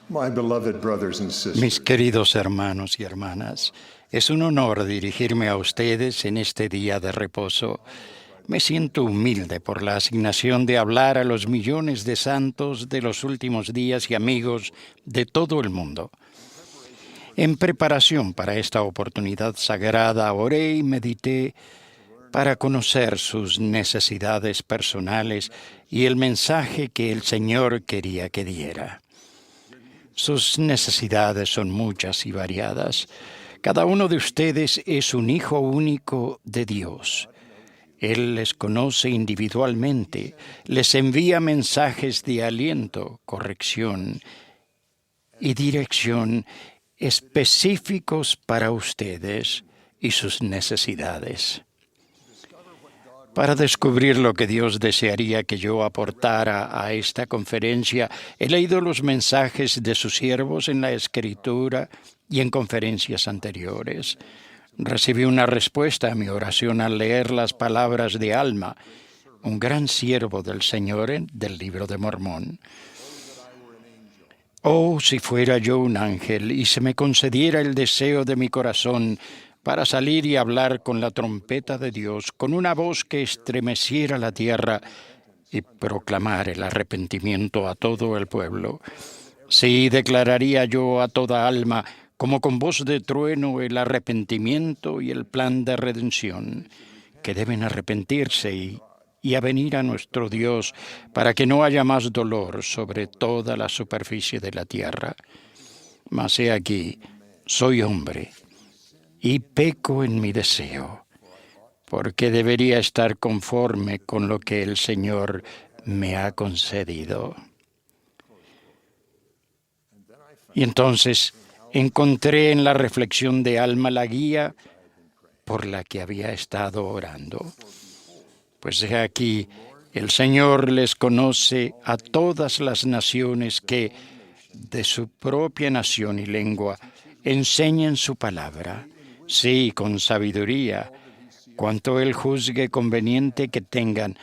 My beloved brothers and Mis sisters, queridos hermanos y hermanas, es un honor dirigirme a ustedes en este día de reposo. Me siento humilde por la asignación de hablar a los millones de santos de los últimos días y amigos de todo el mundo. En preparación para esta oportunidad sagrada, oré y medité para conocer sus necesidades personales y el mensaje que el Señor quería que diera. Sus necesidades son muchas y variadas. Cada uno de ustedes es un hijo único de Dios. Él les conoce individualmente, les envía mensajes de aliento, corrección y dirección específicos para ustedes y sus necesidades. Para descubrir lo que Dios desearía que yo aportara a esta conferencia, he leído los mensajes de sus siervos en la Escritura y en conferencias anteriores. Recibí una respuesta a mi oración al leer las palabras de Alma, un gran siervo del Señor del Libro de Mormón. Oh, si fuera yo un ángel y se me concediera el deseo de mi corazón para salir y hablar con la trompeta de Dios, con una voz que estremeciera la tierra y proclamar el arrepentimiento a todo el pueblo. Sí, declararía yo a toda alma, como con voz de trueno, el arrepentimiento y el plan de redención, que deben arrepentirse y a venir a nuestro Dios, para que no haya más dolor sobre toda la superficie de la tierra. Mas he aquí, soy hombre, y peco en mi deseo, porque debería estar conforme con lo que el Señor me ha concedido. Y entonces encontré en la reflexión de Alma la guía por la que había estado orando. Pues he aquí, el Señor les conoce a todas las naciones que, de su propia nación y lengua, enseñan su palabra, sí, con sabiduría, cuanto Él juzgue conveniente que tengan.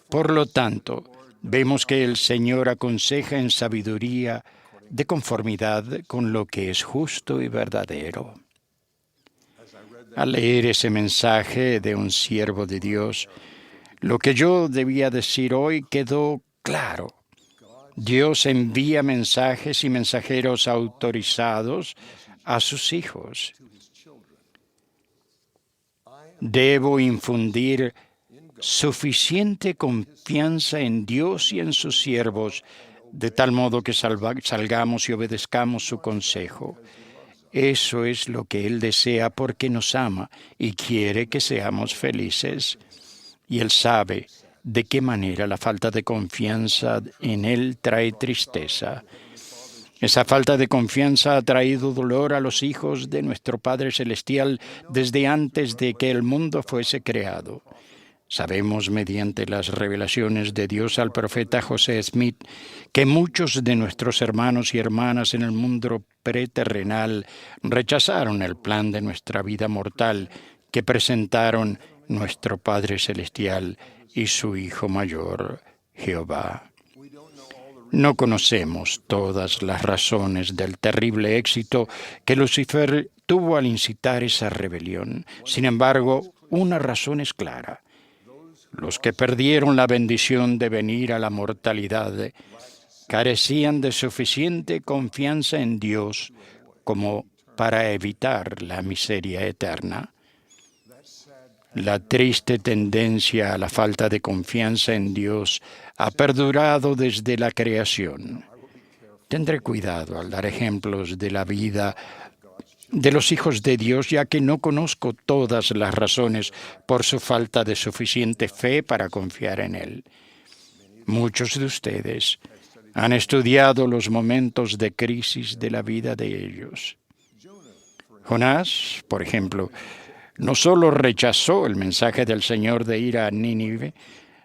Por lo tanto, vemos que el Señor aconseja en sabiduría de conformidad con lo que es justo y verdadero. Al leer ese mensaje de un siervo de Dios, lo que yo debía decir hoy quedó claro. Dios envía mensajes y mensajeros autorizados a sus hijos. Debo infundir suficiente confianza en Dios y en sus siervos, de tal modo que salgamos y obedezcamos su consejo. Eso es lo que Él desea porque nos ama y quiere que seamos felices. Y Él sabe de qué manera la falta de confianza en Él trae tristeza. Esa falta de confianza ha traído dolor a los hijos de nuestro Padre Celestial desde antes de que el mundo fuese creado. Sabemos mediante las revelaciones de Dios al profeta José Smith que muchos de nuestros hermanos y hermanas en el mundo preterrenal rechazaron el plan de nuestra vida mortal que presentaron nuestro Padre Celestial y su Hijo Mayor, Jehová. No conocemos todas las razones del terrible éxito que Lucifer tuvo al incitar esa rebelión. Sin embargo, una razón es clara. Los que perdieron la bendición de venir a la mortalidad carecían de suficiente confianza en Dios como para evitar la miseria eterna. La triste tendencia a la falta de confianza en Dios ha perdurado desde la creación. Tendré cuidado al dar ejemplos de la vida de los hijos de Dios, ya que no conozco todas las razones por su falta de suficiente fe para confiar en Él. Muchos de ustedes han estudiado los momentos de crisis de la vida de ellos. Jonás, por ejemplo, no solo rechazó el mensaje del Señor de ir a Nínive,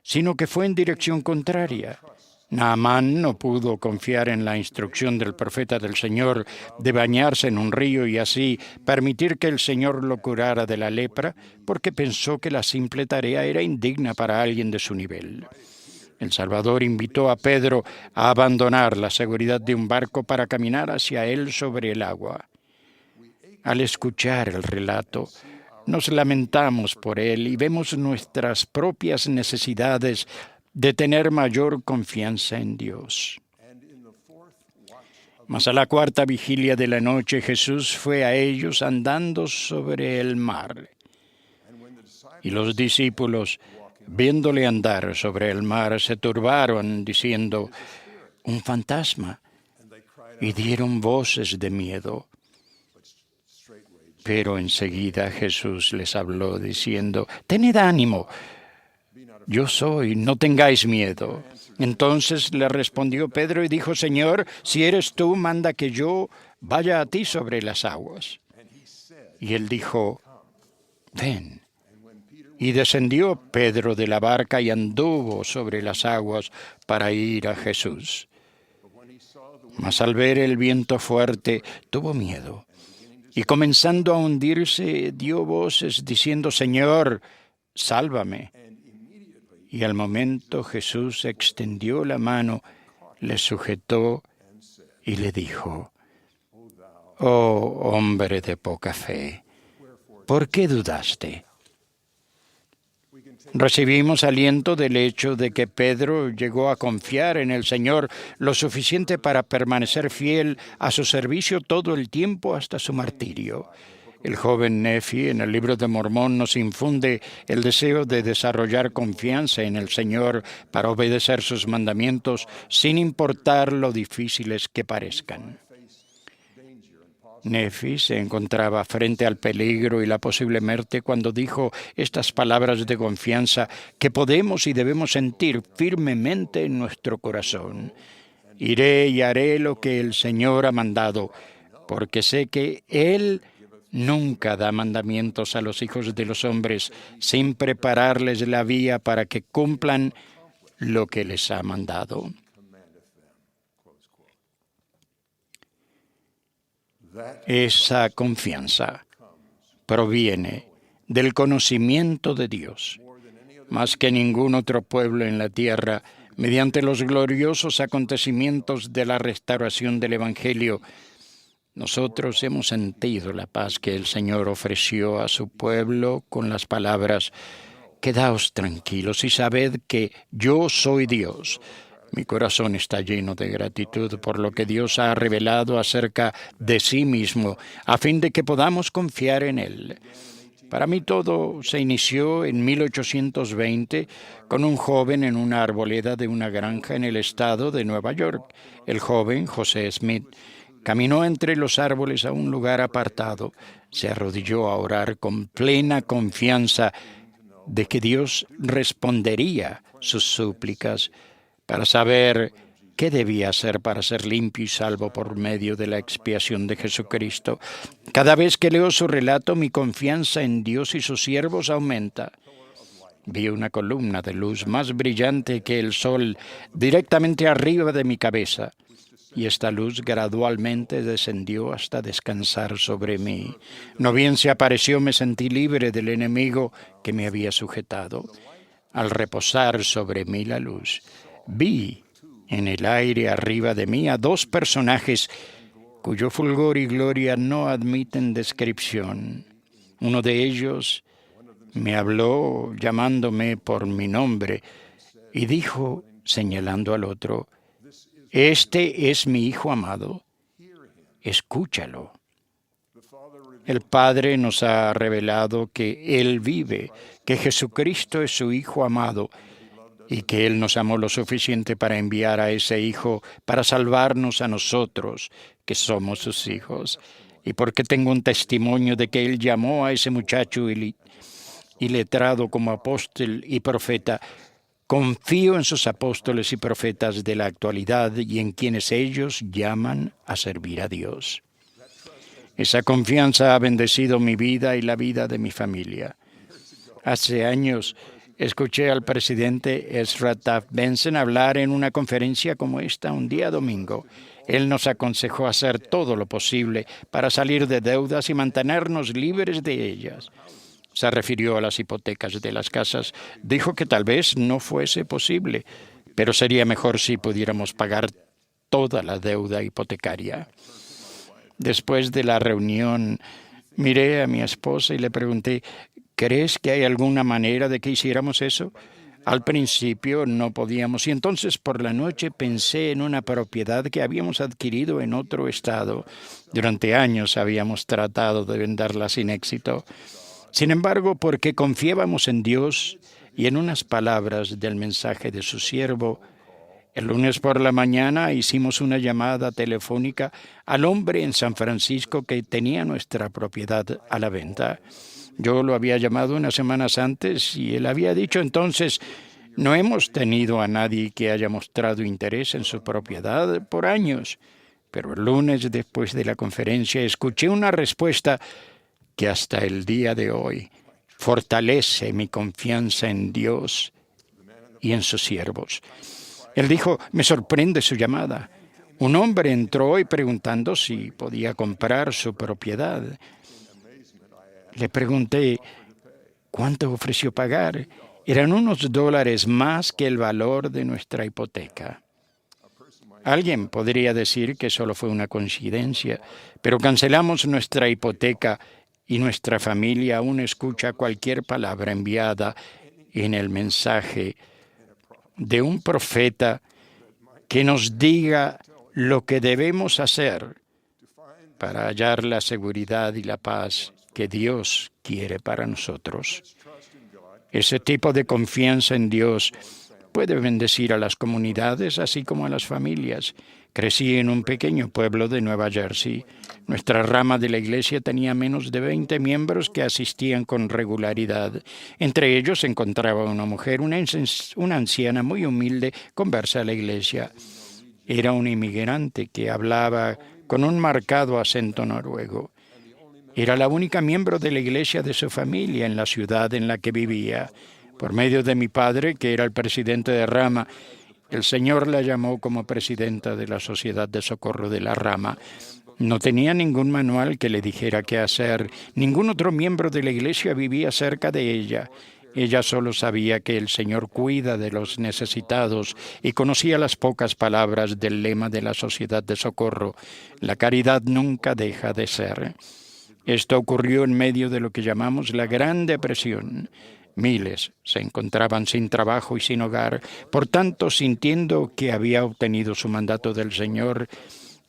sino que fue en dirección contraria. Naamán no pudo confiar en la instrucción del profeta del Señor de bañarse en un río y así permitir que el Señor lo curara de la lepra, porque pensó que la simple tarea era indigna para alguien de su nivel. El Salvador invitó a Pedro a abandonar la seguridad de un barco para caminar hacia él sobre el agua. Al escuchar el relato, nos lamentamos por él y vemos nuestras propias necesidades de tener mayor confianza en Dios. Mas a la cuarta vigilia de la noche Jesús fue a ellos andando sobre el mar. Y los discípulos, viéndole andar sobre el mar, se turbaron, diciendo, «Un fantasma», y dieron voces de miedo. Pero enseguida Jesús les habló, diciendo, «Tened ánimo, yo soy, no tengáis miedo». Entonces le respondió Pedro y dijo, «Señor, si eres tú, manda que yo vaya a ti sobre las aguas». Y él dijo, «Ven». Y descendió Pedro de la barca y anduvo sobre las aguas para ir a Jesús. Mas al ver el viento fuerte, tuvo miedo. Y comenzando a hundirse, dio voces diciendo, «Señor, sálvame». Y al momento Jesús extendió la mano, le sujetó y le dijo, «Oh, hombre de poca fe, ¿por qué dudaste?» Recibimos aliento del hecho de que Pedro llegó a confiar en el Señor lo suficiente para permanecer fiel a su servicio todo el tiempo hasta su martirio. El joven Nefi en el libro de Mormón nos infunde el deseo de desarrollar confianza en el Señor para obedecer sus mandamientos sin importar lo difíciles que parezcan. Nefi se encontraba frente al peligro y la posible muerte cuando dijo estas palabras de confianza que podemos y debemos sentir firmemente en nuestro corazón. «Iré y haré lo que el Señor ha mandado, porque sé que Él nunca da mandamientos a los hijos de los hombres sin prepararles la vía para que cumplan lo que les ha mandado». Esa confianza proviene del conocimiento de Dios. Más que ningún otro pueblo en la tierra, mediante los gloriosos acontecimientos de la restauración del Evangelio, nosotros hemos sentido la paz que el Señor ofreció a su pueblo con las palabras, «Quedaos tranquilos y sabed que yo soy Dios». Mi corazón está lleno de gratitud por lo que Dios ha revelado acerca de sí mismo, a fin de que podamos confiar en Él. Para mí todo se inició en 1820 con un joven en una arboleda de una granja en el estado de Nueva York. El joven, José Smith, caminó entre los árboles a un lugar apartado, se arrodilló a orar con plena confianza de que Dios respondería sus súplicas, para saber qué debía hacer para ser limpio y salvo por medio de la expiación de Jesucristo. Cada vez que leo su relato, mi confianza en Dios y sus siervos aumenta. Vi una columna de luz más brillante que el sol directamente arriba de mi cabeza, y esta luz gradualmente descendió hasta descansar sobre mí. No bien se apareció, me sentí libre del enemigo que me había sujetado. Al reposar sobre mí la luz, vi en el aire arriba de mí a dos personajes cuyo fulgor y gloria no admiten descripción. Uno de ellos me habló llamándome por mi nombre y dijo, señalando al otro, «Este es mi Hijo amado, escúchalo». El Padre nos ha revelado que Él vive, que Jesucristo es su Hijo amado, y que Él nos amó lo suficiente para enviar a ese Hijo para salvarnos a nosotros, que somos sus hijos. Y porque tengo un testimonio de que Él llamó a ese muchacho iletrado como apóstol y profeta, confío en sus apóstoles y profetas de la actualidad y en quienes ellos llaman a servir a Dios. Esa confianza ha bendecido mi vida y la vida de mi familia. Hace años escuché al presidente Ezra Taft Benson hablar en una conferencia como esta un día domingo. Él nos aconsejó hacer todo lo posible para salir de deudas y mantenernos libres de ellas. Se refirió a las hipotecas de las casas. Dijo que tal vez no fuese posible, pero sería mejor si pudiéramos pagar toda la deuda hipotecaria. Después de la reunión, miré a mi esposa y le pregunté, ¿crees que hay alguna manera de que hiciéramos eso? Al principio no podíamos y entonces por la noche pensé en una propiedad que habíamos adquirido en otro estado. Durante años habíamos tratado de venderla sin éxito. Sin embargo, porque confiábamos en Dios y en unas palabras del mensaje de su siervo, el lunes por la mañana hicimos una llamada telefónica al hombre en San Francisco que tenía nuestra propiedad a la venta. Yo lo había llamado unas semanas antes y él había dicho entonces, no hemos tenido a nadie que haya mostrado interés en su propiedad por años. Pero el lunes, después de la conferencia, escuché una respuesta que hasta el día de hoy fortalece mi confianza en Dios y en sus siervos. Él dijo, me sorprende su llamada. Un hombre entró hoy preguntando si podía comprar su propiedad. Le pregunté, ¿cuánto ofreció pagar? Eran unos $1 más que el valor de nuestra hipoteca. Alguien podría decir que solo fue una coincidencia, pero cancelamos nuestra hipoteca y nuestra familia aún escucha cualquier palabra enviada en el mensaje de un profeta que nos diga lo que debemos hacer para hallar la seguridad y la paz que Dios quiere para nosotros. Ese tipo de confianza en Dios puede bendecir a las comunidades así como a las familias. Crecí en un pequeño pueblo de Nueva Jersey. Nuestra rama de la iglesia tenía menos de 20 miembros que asistían con regularidad. Entre ellos se encontraba una mujer, una anciana muy humilde, conversa a la iglesia. Era un inmigrante que hablaba con un marcado acento noruego. Era la única miembro de la iglesia de su familia en la ciudad en la que vivía. Por medio de mi padre, que era el presidente de rama, el Señor la llamó como presidenta de la Sociedad de Socorro de la Rama. No tenía ningún manual que le dijera qué hacer. Ningún otro miembro de la iglesia vivía cerca de ella. Ella solo sabía que el Señor cuida de los necesitados y conocía las pocas palabras del lema de la Sociedad de Socorro. La caridad nunca deja de ser. Esto ocurrió en medio de lo que llamamos la Gran Depresión. Miles se encontraban sin trabajo y sin hogar. Por tanto, sintiendo que había obtenido su mandato del Señor,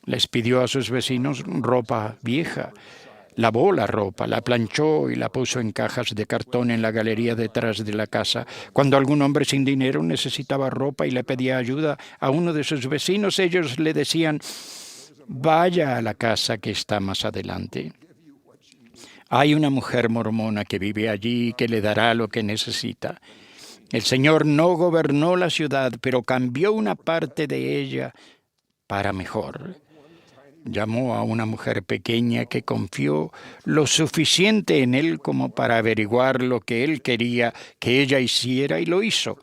les pidió a sus vecinos ropa vieja. Lavó la ropa, la planchó y la puso en cajas de cartón en la galería detrás de la casa. Cuando algún hombre sin dinero necesitaba ropa y le pedía ayuda a uno de sus vecinos, ellos le decían, vaya a la casa que está más adelante. Hay una mujer mormona que vive allí y que le dará lo que necesita. El Señor no gobernó la ciudad, pero cambió una parte de ella para mejor. Llamó a una mujer pequeña que confió lo suficiente en él como para averiguar lo que él quería que ella hiciera y lo hizo.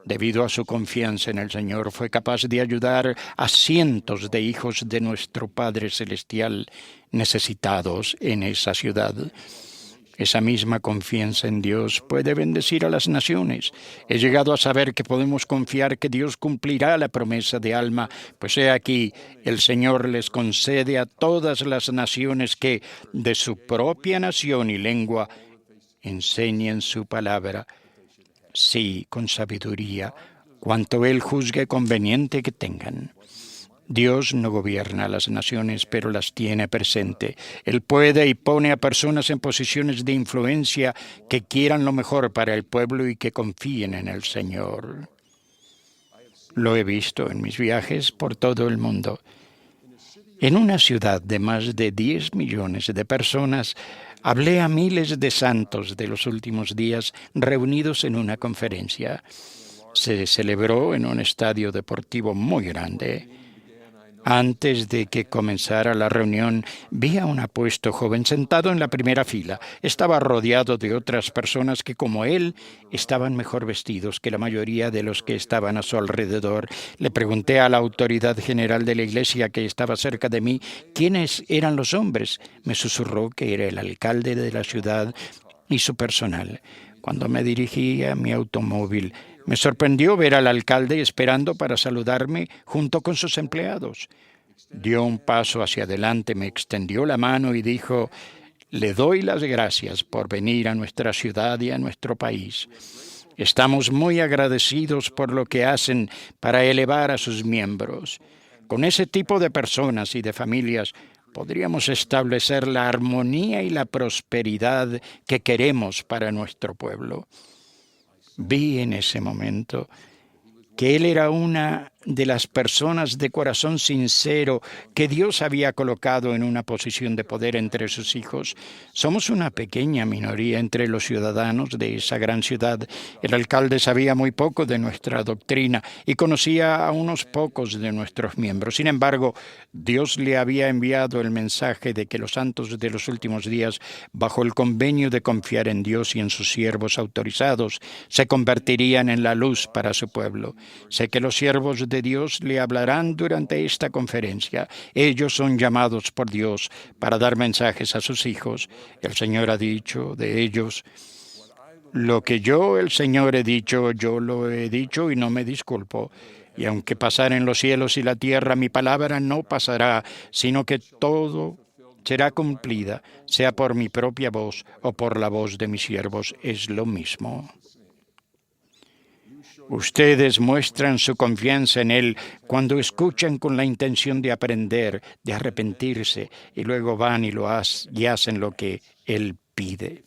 Debido a su confianza en el Señor, fue capaz de ayudar a cientos de hijos de nuestro Padre Celestial necesitados en esa ciudad. Esa misma confianza en Dios puede bendecir a las naciones. He llegado a saber que podemos confiar que Dios cumplirá la promesa de Alma, pues he aquí, el Señor les concede a todas las naciones que, de su propia nación y lengua, enseñen su palabra. Sí, con sabiduría, cuanto Él juzgue conveniente que tengan. Dios no gobierna a las naciones, pero las tiene presente. Él puede y pone a personas en posiciones de influencia que quieran lo mejor para el pueblo y que confíen en el Señor. Lo he visto en mis viajes por todo el mundo. En una ciudad de más de 10 millones de personas, hablé a miles de santos de los últimos días reunidos en una conferencia. Se celebró en un estadio deportivo muy grande. Antes de que comenzara la reunión, vi a un apuesto joven sentado en la primera fila. Estaba rodeado de otras personas que, como él, estaban mejor vestidos que la mayoría de los que estaban a su alrededor. Le pregunté a la autoridad general de la iglesia que estaba cerca de mí quiénes eran los hombres. Me susurró que era el alcalde de la ciudad y su personal. Cuando me dirigí a mi automóvil, Me sorprendió ver al alcalde esperando para saludarme junto con sus empleados. Dio un paso hacia adelante, me extendió la mano y dijo: le doy las gracias por venir a nuestra ciudad y a nuestro país. Estamos muy agradecidos por lo que hacen para elevar a sus miembros. Con ese tipo de personas y de familias podríamos establecer la armonía y la prosperidad que queremos para nuestro pueblo. Vi en ese momento que él era una de las personas de corazón sincero que Dios había colocado en una posición de poder entre sus hijos. Somos una pequeña minoría entre los ciudadanos de esa gran ciudad. El alcalde sabía muy poco de nuestra doctrina y conocía a unos pocos de nuestros miembros. Sin embargo, Dios le había enviado el mensaje de que los santos de los últimos días, bajo el convenio de confiar en Dios y en sus siervos autorizados, se convertirían en la luz para su pueblo. Sé que los siervos de Dios le hablarán durante esta conferencia. Ellos son llamados por Dios para dar mensajes a sus hijos. El Señor ha dicho de ellos: lo que yo, el Señor, he dicho, yo lo he dicho y no me disculpo. Y aunque pasaren los cielos y la tierra, mi palabra no pasará, sino que todo será cumplida, sea por mi propia voz o por la voz de mis siervos, es lo mismo. Ustedes muestran su confianza en Él cuando escuchan con la intención de aprender, de arrepentirse, y luego van y hacen lo que Él pide.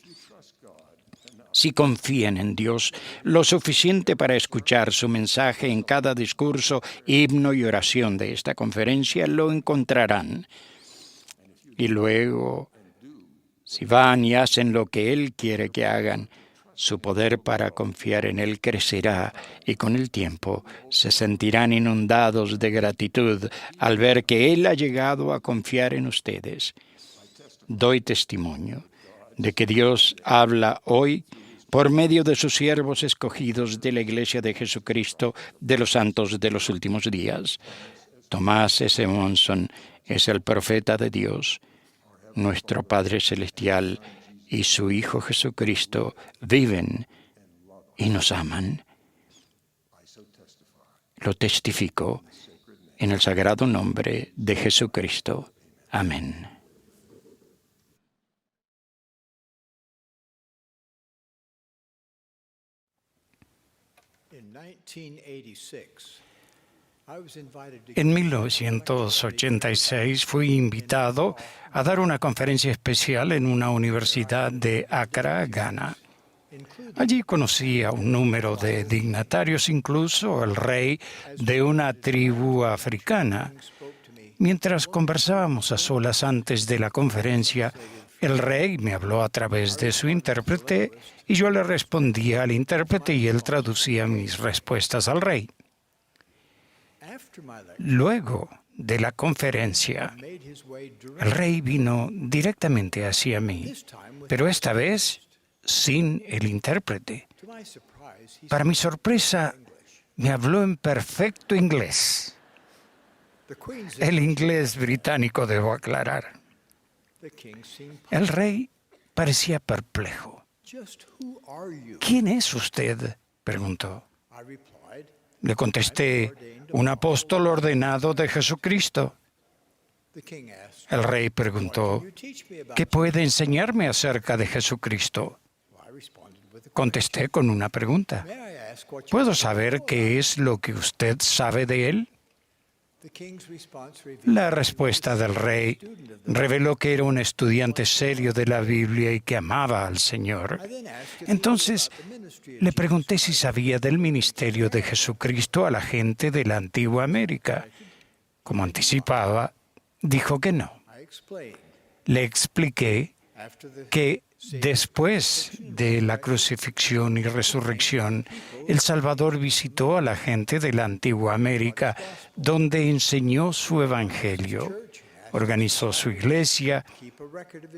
Si confían en Dios lo suficiente para escuchar su mensaje en cada discurso, himno y oración de esta conferencia, lo encontrarán. Y luego, si van y hacen lo que Él quiere que hagan, su poder para confiar en Él crecerá y con el tiempo se sentirán inundados de gratitud al ver que Él ha llegado a confiar en ustedes. Doy testimonio de que Dios habla hoy por medio de sus siervos escogidos de la Iglesia de Jesucristo de los santos de los últimos días. Tomás S. Monson es el profeta de Dios. Nuestro Padre Celestial y su Hijo Jesucristo viven y nos aman. Lo testifico en el sagrado nombre de Jesucristo. Amén. En 1986 fui invitado a dar una conferencia especial en una universidad de Accra, Ghana. Allí conocí a un número de dignatarios, incluso el rey de una tribu africana. Mientras conversábamos a solas antes de la conferencia, el rey me habló a través de su intérprete y yo le respondía al intérprete y él traducía mis respuestas al rey. Luego de la conferencia, el rey vino directamente hacia mí, pero esta vez sin el intérprete. Para mi sorpresa, me habló en perfecto inglés. El inglés británico, debo aclarar. El rey parecía perplejo. ¿Quién es usted?, preguntó. Le contesté: un apóstol ordenado de Jesucristo. El rey preguntó: ¿qué puede enseñarme acerca de Jesucristo? Contesté con una pregunta: ¿puedo saber qué es lo que usted sabe de él? La respuesta del rey reveló que era un estudiante serio de la Biblia y que amaba al Señor. Entonces, le pregunté si sabía del ministerio de Jesucristo a la gente de la antigua América. Como anticipaba, dijo que no. Le expliqué que después de la crucifixión y resurrección, el Salvador visitó a la gente de la antigua América, donde enseñó su evangelio, organizó su iglesia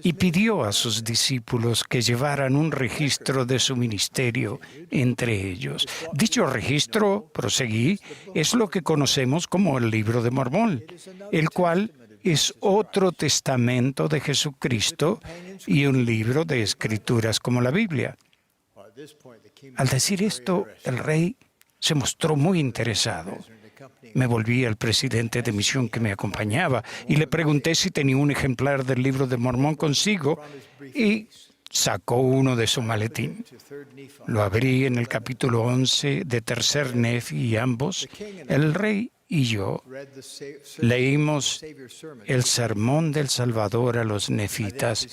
y pidió a sus discípulos que llevaran un registro de su ministerio entre ellos. Dicho registro, proseguí, es lo que conocemos como el Libro de Mormón, el cual es otro testamento de Jesucristo y un libro de escrituras como la Biblia. Al decir esto, el rey se mostró muy interesado. Me volví al presidente de misión que me acompañaba y le pregunté si tenía un ejemplar del Libro de Mormón consigo y sacó uno de su maletín. Lo abrí en el capítulo 11 de Tercer Nefi y ambos, el rey y yo, leímos el sermón del Salvador a los nefitas.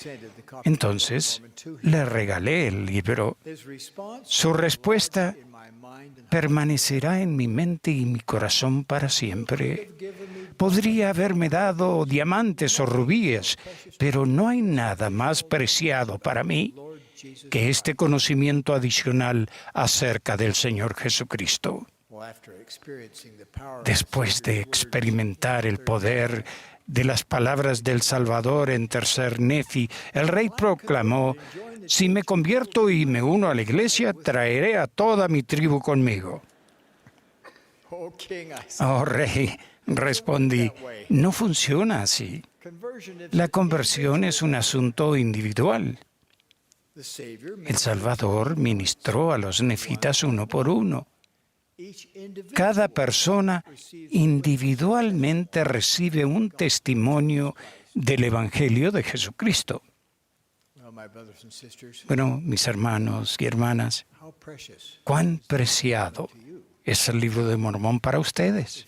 Entonces, le regalé el libro. Su respuesta permanecerá en mi mente y mi corazón para siempre. Podría haberme dado diamantes o rubíes, pero no hay nada más preciado para mí que este conocimiento adicional acerca del Señor Jesucristo. Después de experimentar el poder de las palabras del Salvador en Tercer Nefi, el rey proclamó: si me convierto y me uno a la iglesia, traeré a toda mi tribu conmigo. Oh, rey, respondí, no funciona así. La conversión es un asunto individual. El Salvador ministró a los nefitas uno por uno. Cada persona individualmente recibe un testimonio del Evangelio de Jesucristo. Bueno, mis hermanos y hermanas, cuán preciado es el Libro de Mormón para ustedes.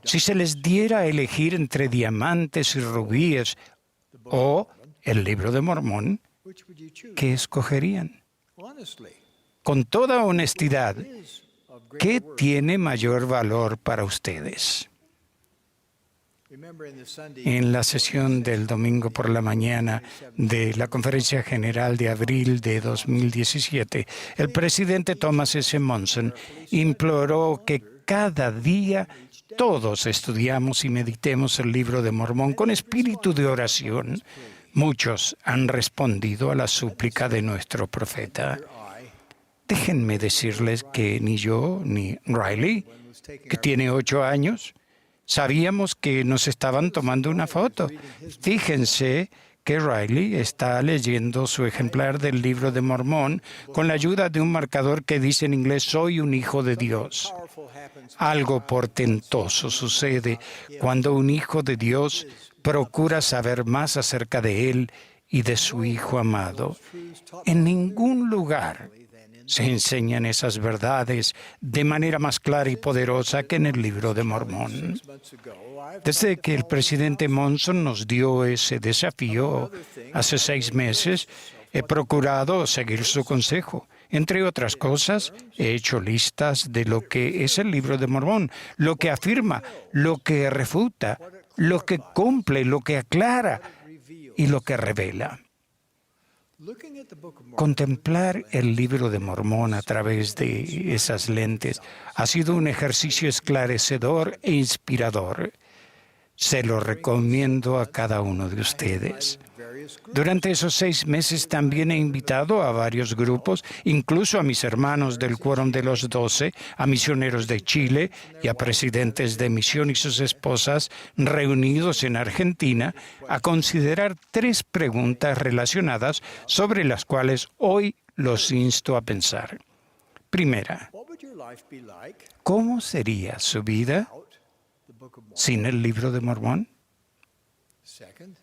Si se les diera a elegir entre diamantes y rubíes o el Libro de Mormón, ¿qué escogerían? Con toda honestidad, ¿qué tiene mayor valor para ustedes? En la sesión del domingo por la mañana de la Conferencia General de abril de 2017, el presidente Thomas S. Monson imploró que cada día todos estudiamos y meditemos el Libro de Mormón con espíritu de oración. Muchos han respondido a la súplica de nuestro profeta. Déjenme decirles que ni yo ni Riley, que tiene 8 años, sabíamos que nos estaban tomando una foto. Fíjense que Riley está leyendo su ejemplar del Libro de Mormón con la ayuda de un marcador que dice en inglés: soy un hijo de Dios. Algo portentoso sucede cuando un hijo de Dios procura saber más acerca de él y de su Hijo amado. En ningún lugar se enseñan esas verdades de manera más clara y poderosa que en el Libro de Mormón. Desde que el presidente Monson nos dio ese desafío hace 6 meses, he procurado seguir su consejo. Entre otras cosas, he hecho listas de lo que es el Libro de Mormón, lo que afirma, lo que refuta, lo que cumple, lo que aclara y lo que revela. Contemplar el Libro de Mormón a través de esas lentes ha sido un ejercicio esclarecedor e inspirador. Se lo recomiendo a cada uno de ustedes. Durante esos 6 meses también he invitado a varios grupos, incluso a mis hermanos del Quórum de los 12, a misioneros de Chile y a presidentes de misión y sus esposas reunidos en Argentina, a considerar 3 preguntas relacionadas sobre las cuales hoy los insto a pensar. Primera, ¿cómo sería su vida sin el Libro de Mormón?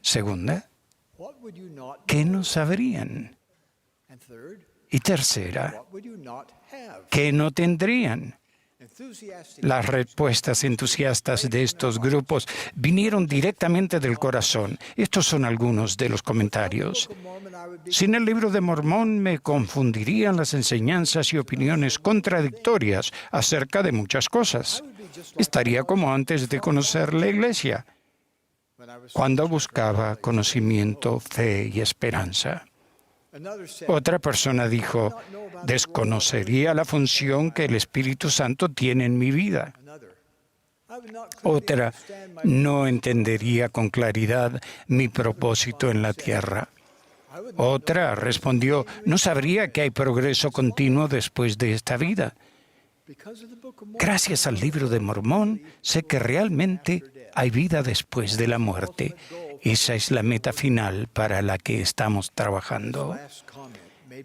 Segunda, ¿qué no sabrían? Y tercera, ¿qué no tendrían? Las respuestas entusiastas de estos grupos vinieron directamente del corazón. Estos son algunos de los comentarios. Sin el Libro de Mormón me confundirían las enseñanzas y opiniones contradictorias acerca de muchas cosas. Estaría como antes de conocer la Iglesia, cuando buscaba conocimiento, fe y esperanza. Otra persona dijo: desconocería la función que el Espíritu Santo tiene en mi vida. Otra: no entendería con claridad mi propósito en la tierra. Otra respondió: no sabría que hay progreso continuo después de esta vida. Gracias al Libro de Mormón, sé que realmente hay vida después de la muerte. Esa es la meta final para la que estamos trabajando.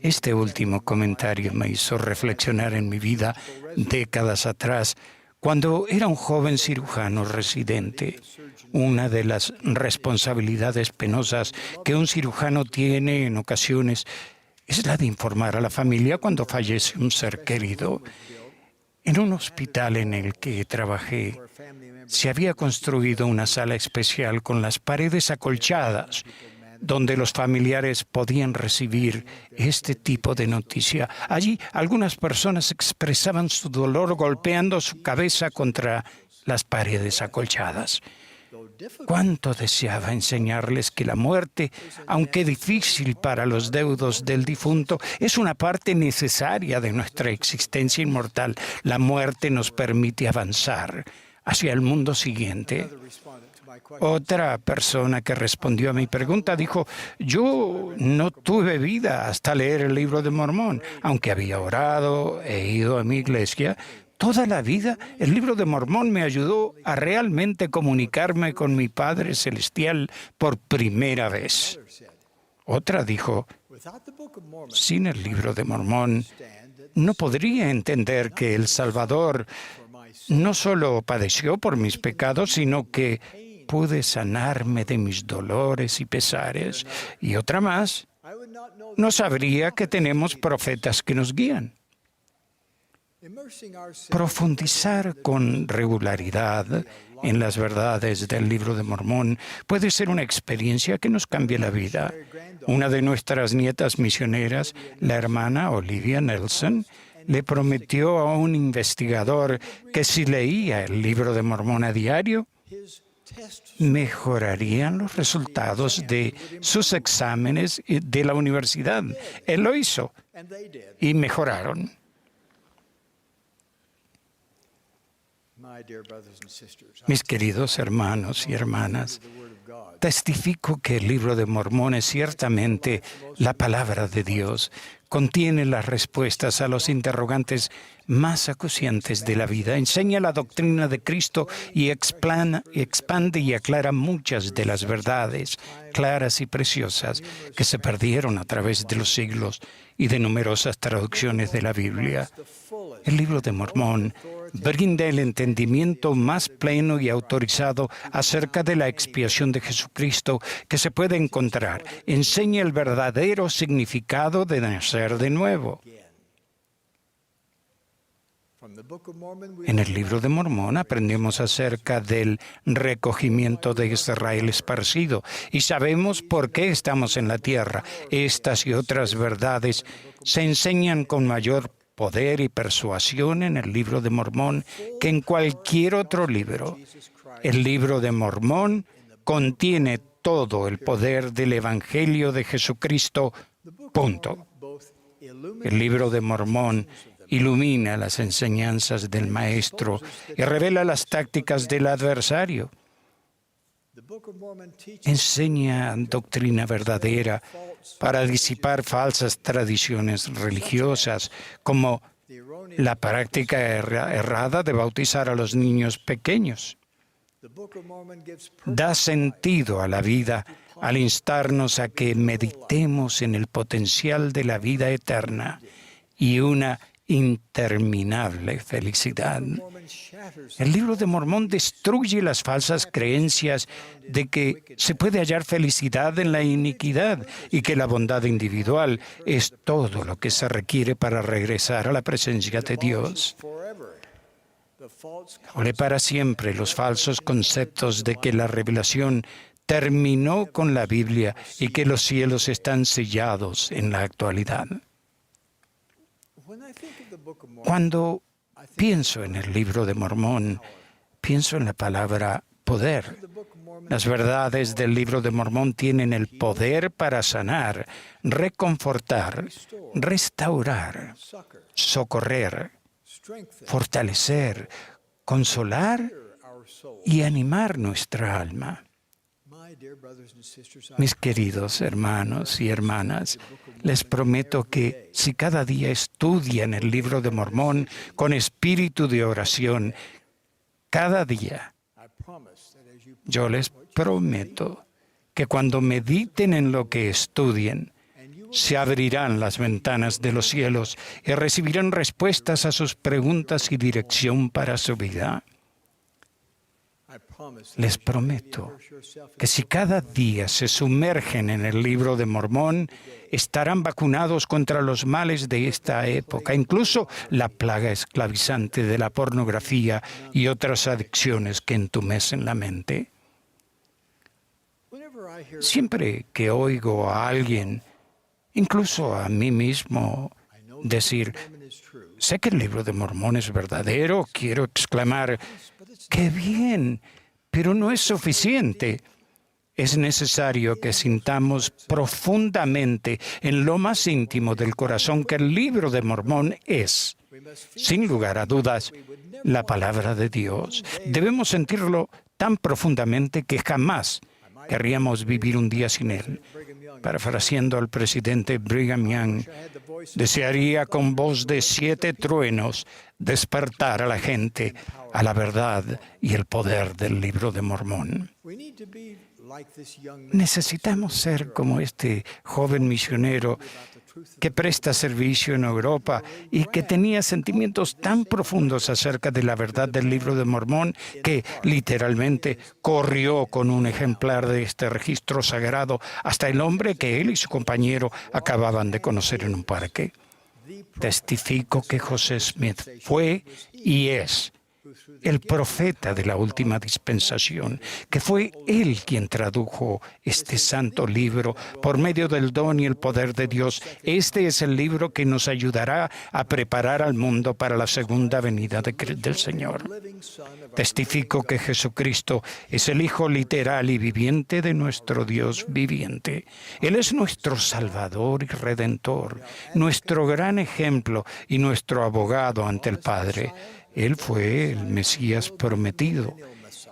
Este último comentario me hizo reflexionar en mi vida décadas atrás, cuando era un joven cirujano residente. Una de las responsabilidades penosas que un cirujano tiene en ocasiones es la de informar a la familia cuando fallece un ser querido. En un hospital en el que trabajé, se había construido una sala especial con las paredes acolchadas, donde los familiares podían recibir este tipo de noticia. Allí, algunas personas expresaban su dolor golpeando su cabeza contra las paredes acolchadas. Cuánto deseaba enseñarles que la muerte, aunque difícil para los deudos del difunto, es una parte necesaria de nuestra existencia inmortal. La muerte nos permite avanzar hacia el mundo siguiente. Otra persona que respondió a mi pregunta dijo: yo no tuve vida hasta leer el Libro de Mormón. Aunque había orado e ido a mi iglesia, toda la vida el Libro de Mormón me ayudó a realmente comunicarme con mi Padre Celestial por primera vez. Otra dijo: sin el Libro de Mormón, no podría entender que el Salvador no solo padeció por mis pecados, sino que pude sanarme de mis dolores y pesares. Y otra más: no sabría que tenemos profetas que nos guían. Profundizar con regularidad en las verdades del Libro de Mormón puede ser una experiencia que nos cambie la vida. Una de nuestras nietas misioneras, la hermana Olivia Nelson, le prometió a un investigador que si leía el Libro de Mormón a diario, mejorarían los resultados de sus exámenes de la universidad. Él lo hizo y mejoraron. Mis queridos hermanos y hermanas, testifico que el Libro de Mormón es ciertamente la palabra de Dios. Contiene las respuestas a los interrogantes más acuciantes de la vida. Enseña la doctrina de Cristo y expande y aclara muchas de las verdades claras y preciosas que se perdieron a través de los siglos y de numerosas traducciones de la Biblia. El Libro de Mormón brinda el entendimiento más pleno y autorizado acerca de la expiación de Jesucristo que se puede encontrar. Enseña el verdadero significado de nacer de nuevo. En el Libro de Mormón aprendemos acerca del recogimiento de Israel esparcido y sabemos por qué estamos en la tierra. Estas y otras verdades se enseñan con mayor poder y persuasión en el Libro de Mormón que en cualquier otro libro. El Libro de Mormón contiene todo el poder del Evangelio de Jesucristo. Punto. El Libro de Mormón ilumina las enseñanzas del Maestro y revela las tácticas del adversario. Enseña doctrina verdadera para disipar falsas tradiciones religiosas, como la práctica errada de bautizar a los niños pequeños. Da sentido a la vida al instarnos a que meditemos en el potencial de la vida eterna y una interminable felicidad. El Libro de Mormón destruye las falsas creencias de que se puede hallar felicidad en la iniquidad y que la bondad individual es todo lo que se requiere para regresar a la presencia de Dios. Abole para siempre los falsos conceptos de que la revelación terminó con la Biblia y que los cielos están sellados en la actualidad. Cuando pienso en el Libro de Mormón, pienso en la palabra poder. Las verdades del Libro de Mormón tienen el poder para sanar, reconfortar, restaurar, socorrer, fortalecer, consolar y animar nuestra alma. Mis queridos hermanos y hermanas, les prometo que si cada día estudian el Libro de Mormón con espíritu de oración, cada día, yo les prometo que cuando mediten en lo que estudien Se abrirán las ventanas de los cielos y recibirán respuestas a sus preguntas y dirección para su vida. Les prometo que si cada día se sumergen en el Libro de Mormón, estarán vacunados contra los males de esta época, incluso la plaga esclavizante de la pornografía y otras adicciones que entumecen la mente. Siempre que oigo a alguien, incluso a mí mismo, decir, sé que el Libro de Mormón es verdadero, quiero exclamar, ¡qué bien! Pero no es suficiente. Es necesario que sintamos profundamente en lo más íntimo del corazón que el Libro de Mormón es, sin lugar a dudas, la palabra de Dios. Debemos sentirlo tan profundamente que jamás querríamos vivir un día sin él. Parafraseando al presidente Brigham Young, desearía con voz de 7 truenos despertar a la gente a la verdad y el poder del Libro de Mormón. Necesitamos ser como este joven misionero que presta servicio en Europa y que tenía sentimientos tan profundos acerca de la verdad del Libro de Mormón que literalmente corrió con un ejemplar de este registro sagrado hasta el hombre que él y su compañero acababan de conocer en un parque. Testifico que José Smith fue y es el profeta de la última dispensación, que fue él quien tradujo este santo libro por medio del don y el poder de Dios. Este es el libro que nos ayudará a preparar al mundo para la segunda venida del Señor. Testifico que Jesucristo es el Hijo literal y viviente de nuestro Dios viviente. Él es nuestro Salvador y Redentor, nuestro gran ejemplo y nuestro abogado ante el Padre. Él fue el Mesías prometido,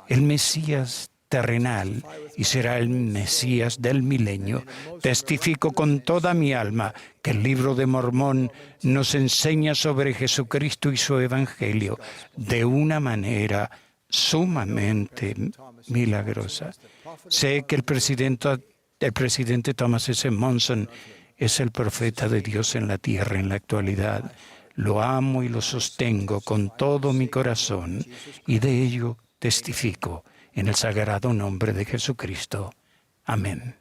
el Mesías terrenal y será el Mesías del milenio. Testifico con toda mi alma que el Libro de Mormón nos enseña sobre Jesucristo y su Evangelio de una manera sumamente milagrosa. Sé que el presidente Thomas S. Monson es el profeta de Dios en la tierra en la actualidad. Lo amo y lo sostengo con todo mi corazón y de ello testifico en el sagrado nombre de Jesucristo. Amén.